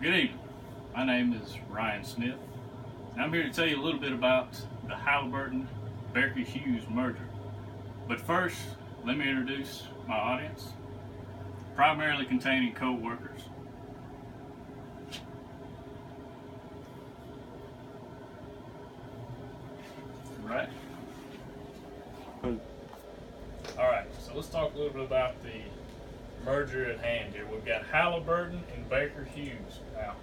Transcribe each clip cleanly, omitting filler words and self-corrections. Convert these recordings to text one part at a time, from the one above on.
Good evening. My name is Ryan Smith, and I'm here to tell you a little bit about the Halliburton Baker Hughes merger. But first, let me introduce my audience, primarily containing co-workers. Right? Alright, so let's talk a little bit about the merger at hand here. We've got Halliburton and Baker Hughes. Now,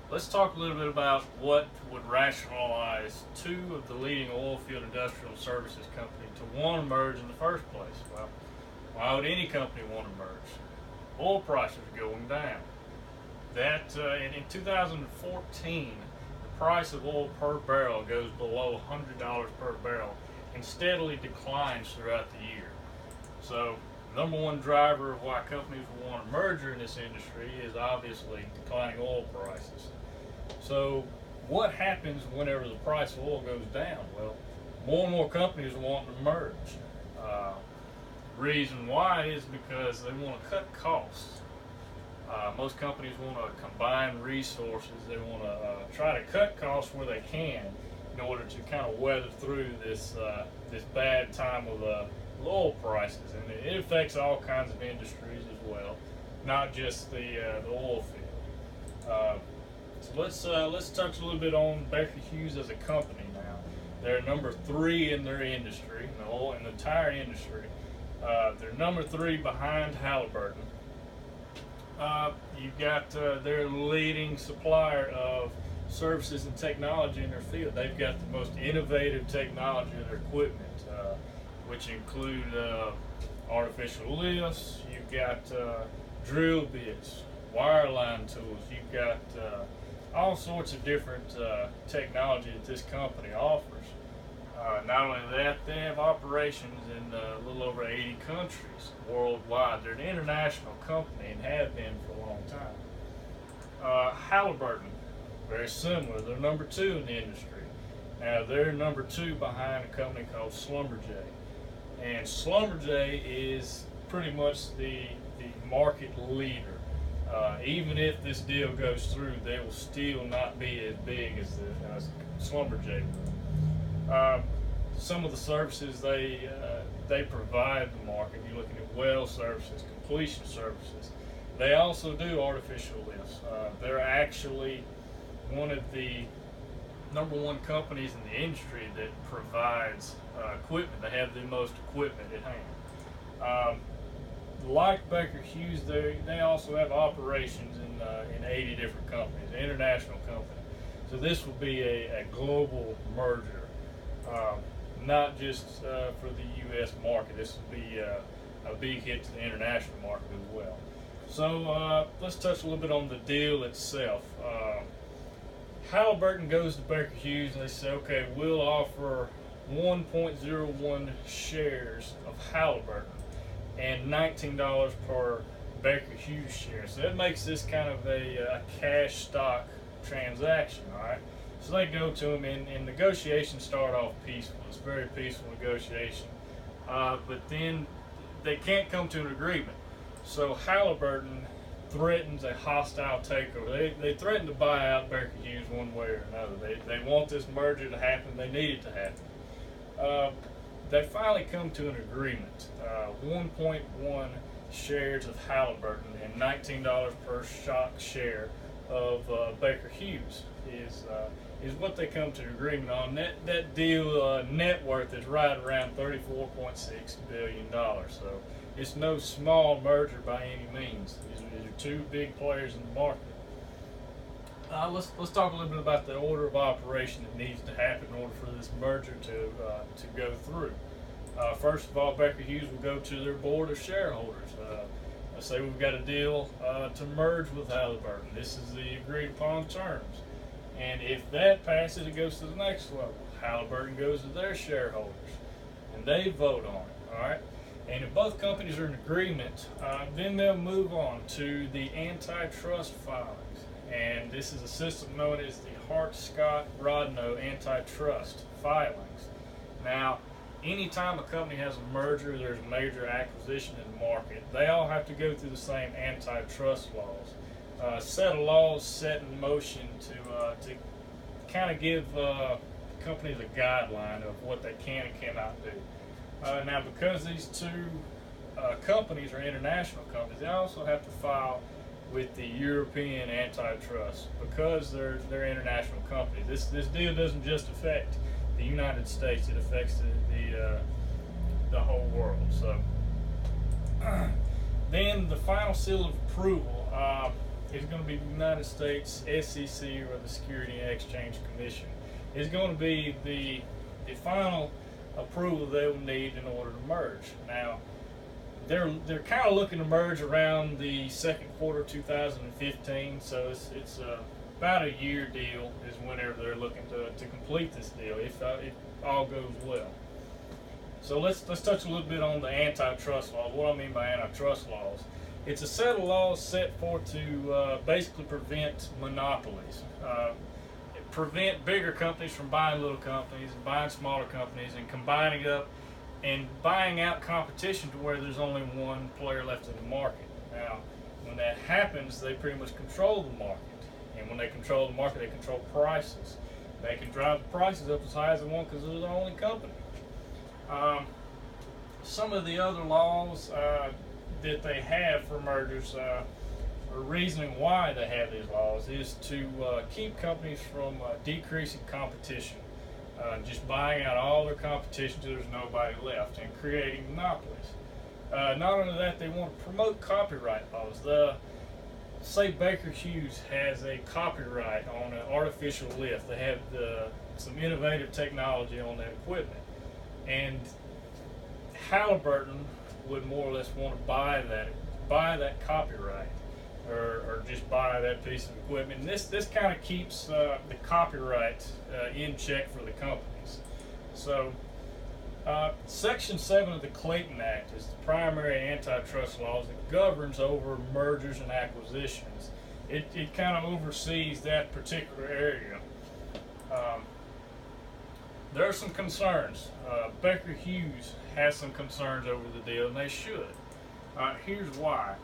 let's talk a little bit about what would rationalize two of the leading oil field industrial services company to want to merge in the first place. Well, why would any company want to merge? Oil prices are going down. In 2014, the price of oil per barrel goes below $100 per barrel and steadily declines throughout the year. So, the number one driver of why companies will want a merger in this industry is obviously declining oil prices. So, what happens whenever the price of oil goes down? Well, more and more companies want to merge. Reason why is because they want to cut costs. Most companies want to combine resources. They want to try to cut costs where they can in order to kind of weather through this bad time with oil prices, and it affects all kinds of industries as well, not just the oil field. So let's touch a little bit on Baker Hughes as a company now. They're number 3 in their industry, in the entire industry. They're number 3 behind Halliburton. You've got their leading supplier of services and technology in their field. They've got the most innovative technology in their equipment, which include artificial lifts. You've got drill bits, wireline tools. You've got all sorts of different technology that this company offers. Not only that, they have operations in a little over 80 countries worldwide. They're an international company and have been for a long time. Halliburton, very similar. They're number 2 in the industry. Now, they're number 2 behind a company called Schlumberger. And Schlumberger is pretty much the market leader. Even if this deal goes through, they will still not be as big as the Schlumberger will. Some of the services they provide the market, you're looking at well services, completion services. They also do artificial lifts. They're actually one of the number 1 companies in the industry that provides equipment. They have the most equipment at hand. Like Baker Hughes, they also have operations in 80 different companies, an international company. So this will be a global merger, not just for the U.S. market. This will be a big hit to the international market as well. So let's touch a little bit on the deal itself. Halliburton goes to Baker Hughes and they say, okay, we'll offer 1.01 shares of Halliburton and $19 per Baker Hughes share. So that makes this kind of a cash stock transaction, all right? So they go to him, and negotiations start off peaceful. It's a very peaceful negotiation. But then they can't come to an agreement. So Halliburton threatens a hostile takeover. They threaten to buy out Baker Hughes one way or another. They want this merger to happen. They need it to happen. They finally come to an agreement. 1.1 shares of Halliburton and $19 per stock share of Baker Hughes is what they come to an agreement on. That deal net worth is right around $34.6 billion. So it's no small merger by any means. These are 2 big players in the market. Let's talk a little bit about the order of operation that needs to happen in order for this merger to go through. First of all, Baker Hughes will go to their board of shareholders. Let's say we've got a deal to merge with Halliburton. This is the agreed upon terms. And if that passes, it goes to the next level. Halliburton goes to their shareholders, and they vote on it. All right. And if both companies are in agreement, then they'll move on to the antitrust filings. And this is a system known as the Hart-Scott-Rodno antitrust filings. Now, anytime a company has a merger, there's a major acquisition in the market, they all have to go through the same antitrust laws. set of laws set in motion to kind of give companies a guideline of what they can and cannot do. Now, because these two companies are international companies, they also have to file with the European antitrust because they're international companies. This deal doesn't just affect the United States; it affects the whole world. So, then the final seal of approval is going to be the United States SEC, or the Security and Exchange Commission. It's going to be the final approval they will need in order to merge. Now, they're kind of looking to merge around the second quarter 2015, so it's about a year deal is whenever they're looking to complete this deal, if all goes well. So let's touch a little bit on the antitrust laws. What I mean by antitrust laws, it's a set of laws set forth to basically prevent monopolies, prevent bigger companies from buying little companies, and buying smaller companies, and combining up and buying out competition to where there's only one player left in the market. Now, when that happens, they pretty much control the market. And when they control the market, they control prices. They can drive the prices up as high as they want because they're the only company. Some of the other laws that they have for mergers, or reasoning why they have these laws, is to keep companies from decreasing competition. Just buying out all their competition until there's nobody left and creating monopolies. Not only that, they want to promote copyright laws. Say Baker Hughes has a copyright on an artificial lift. They have some innovative technology on that equipment. And Halliburton would more or less want to buy that copyright, or just buy that piece of equipment. And this kind of keeps the copyright in check for the companies. So Section 7 of the Clayton Act is the primary antitrust laws that governs over mergers and acquisitions. It kind of oversees that particular area. There are some concerns. Baker Hughes has some concerns over the deal, and they should. Here's why.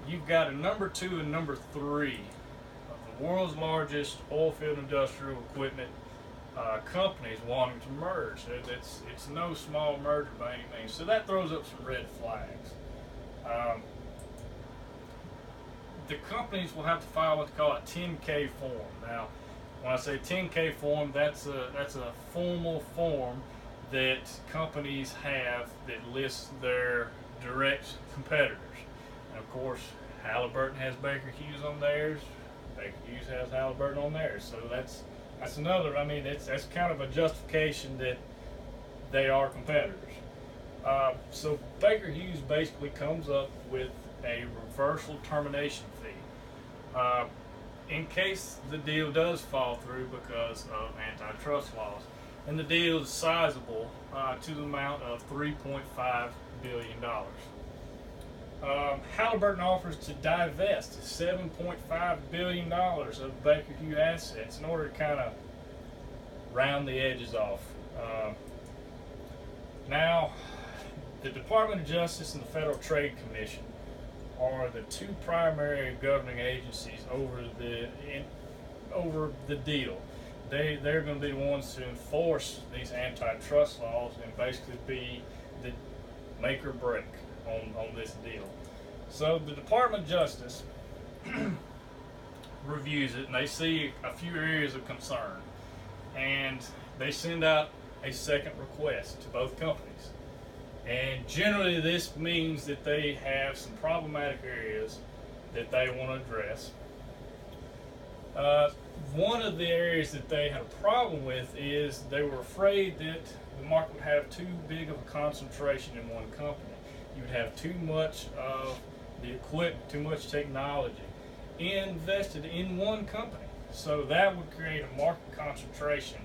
You've got a number 2 and number 3 of the world's largest oilfield industrial equipment companies wanting to merge. It's no small merger by any means. So that throws up some red flags. The companies will have to file what's called a 10K form. Now, when I say 10K form, that's a formal form that companies have that lists their direct competitors. And of course, Halliburton has Baker Hughes on theirs. Baker Hughes has Halliburton on theirs. So that's another. I mean, that's kind of a justification that they are competitors. So Baker Hughes basically comes up with a reversal termination fee in case the deal does fall through because of antitrust laws, and the deal is sizable to the amount of $3.5 billion. Halliburton offers to divest $7.5 billion of Baker Hughes assets in order to kind of round the edges off. Now, the Department of Justice and the Federal Trade Commission are the two primary governing agencies over the deal. They're going to be the ones to enforce these antitrust laws and basically be the make or break on this deal. So the Department of Justice reviews it, and they see a few areas of concern, and they send out a second request to both companies. And generally this means that they have some problematic areas that they want to address. One of the areas that they had a problem with is they were afraid that the market would have too big of a concentration in one company. You would have too much of the equipment, too much technology invested in one company. So that would create a market concentration,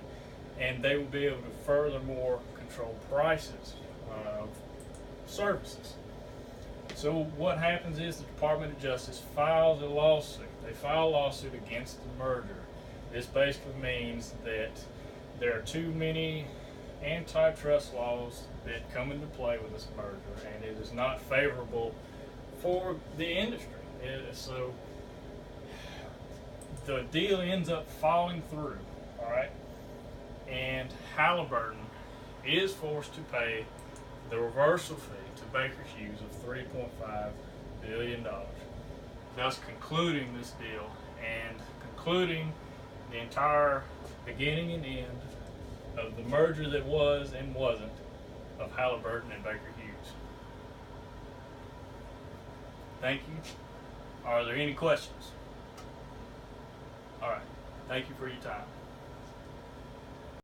and they would be able to furthermore control prices of services. So what happens is the Department of Justice files a lawsuit. They file a lawsuit against the merger. This basically means that there are too many antitrust laws that come into play with this merger, and it is not favorable for the industry. So the deal ends up falling through, all right, and Halliburton is forced to pay the reversal fee to Baker Hughes of $3.5 billion, thus concluding this deal and concluding the entire beginning and end of the merger that was and wasn't of Halliburton and Baker Hughes. Thank you. Are there any questions? All right. Thank you for your time.